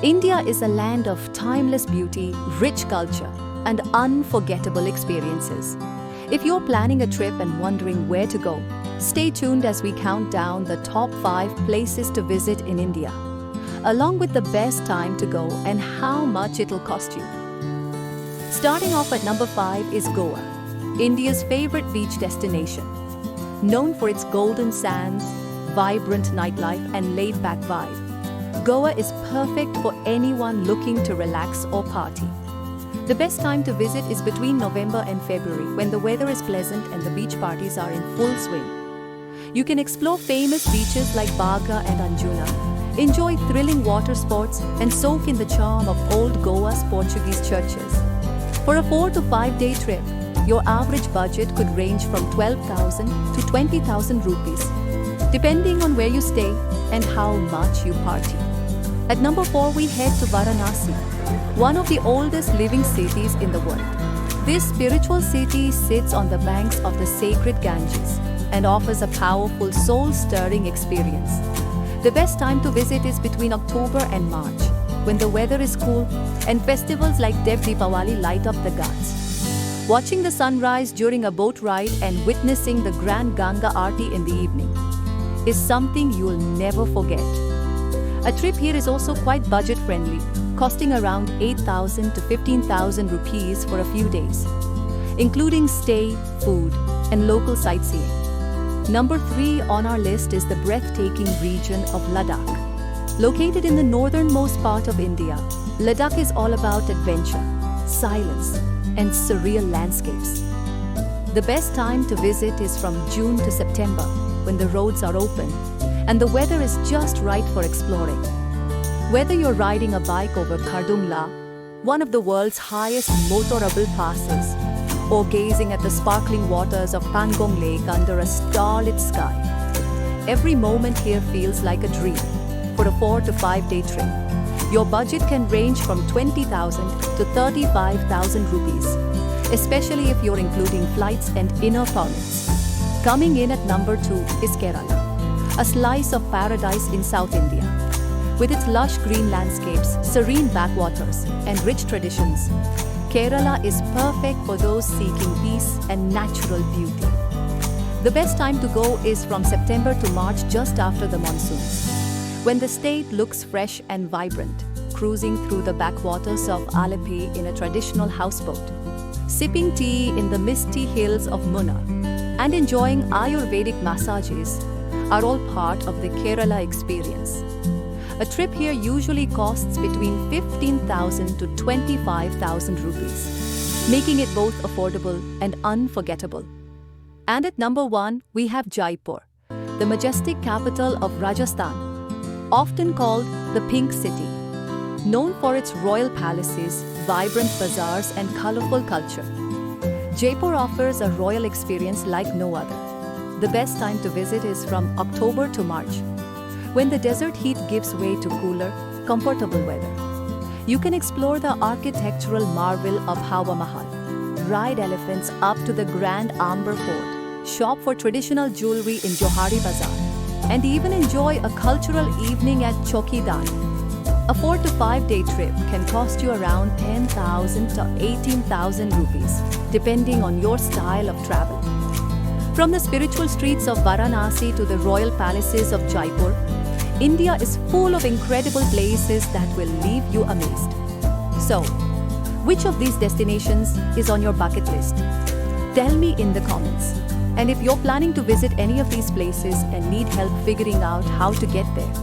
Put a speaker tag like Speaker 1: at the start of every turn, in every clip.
Speaker 1: India is a land of timeless beauty, rich culture, and unforgettable experiences. If you're planning a trip and wondering where to go, stay tuned as we count down the top 5 places to visit in India, along with the best time to go and how much it'll cost you. Starting off at number 5 is Goa, India's favorite beach destination. Known for its golden sands, vibrant nightlife, and laid-back vibe, Goa is perfect for anyone looking to relax or party. The best time to visit is between November and February, when the weather is pleasant and the beach parties are in full swing. You can explore famous beaches like Baga and Anjuna, enjoy thrilling water sports, and soak in the charm of old Goa's Portuguese churches. For a 4 to 5 day trip, your average budget could range from 12,000 to 20,000 rupees, depending on where you stay and how much you party. At number 4, we head to Varanasi, one of the oldest living cities in the world. This spiritual city sits on the banks of the sacred Ganges and offers a powerful, soul-stirring experience. The best time to visit is between October and March, when the weather is cool and festivals like Dev Deepawali light up the Ghats. Watching the sunrise during a boat ride and witnessing the grand Ganga Aarti in the evening is something you'll never forget. A trip here is also quite budget-friendly, costing around 8,000 to 15,000 rupees for a few days, including stay, food, and local sightseeing. Number 3 on our list is the breathtaking region of Ladakh. Located in the northernmost part of India, Ladakh is all about adventure, silence, and surreal landscapes. The best time to visit is from June to September, when the roads are open and the weather is just right for exploring. Whether you're riding a bike over Khardungla, one of the world's highest motorable passes, or gazing at the sparkling waters of Pangong Lake under a starlit sky, every moment here feels like a dream. For a 4 to 5 day trip, your budget can range from 20,000 to 35,000 rupees, especially if you're including flights and inner permits. Coming in at number 2 is Kerala, a slice of paradise in South India. With its lush green landscapes, serene backwaters, and rich traditions, Kerala is perfect for those seeking peace and natural beauty. The best time to go is from September to March, just after the monsoons, when the state looks fresh and vibrant, cruising through the backwaters of Alleppey in a traditional houseboat, sipping tea in the misty hills of Munnar, and enjoying Ayurvedic massages are all part of the Kerala experience. A trip here usually costs between 15,000 to 25,000 rupees, making it both affordable and unforgettable. And at number 1, we have Jaipur, the majestic capital of Rajasthan, often called the Pink City. Known for its royal palaces, vibrant bazaars, and colorful culture, Jaipur offers a royal experience like no other. The best time to visit is from October to March, when the desert heat gives way to cooler, comfortable weather. You can explore the architectural marvel of Hawa Mahal, ride elephants up to the Grand Amber Fort, shop for traditional jewelry in Johari Bazaar, and even enjoy a cultural evening at Chowkidani. A 4 to 5 day trip can cost you around 10,000 to 18,000 rupees, depending on your style of travel. From the spiritual streets of Varanasi to the royal palaces of Jaipur, India is full of incredible places that will leave you amazed. So, which of these destinations is on your bucket list? Tell me in the comments. And if you're planning to visit any of these places and need help figuring out how to get there,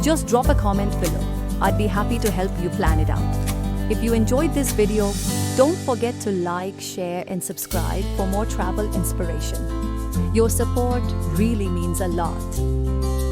Speaker 1: just drop a comment below. I'd be happy to help you plan it out. If you enjoyed this video, don't forget to like, share, and subscribe for more travel inspiration. Your support really means a lot.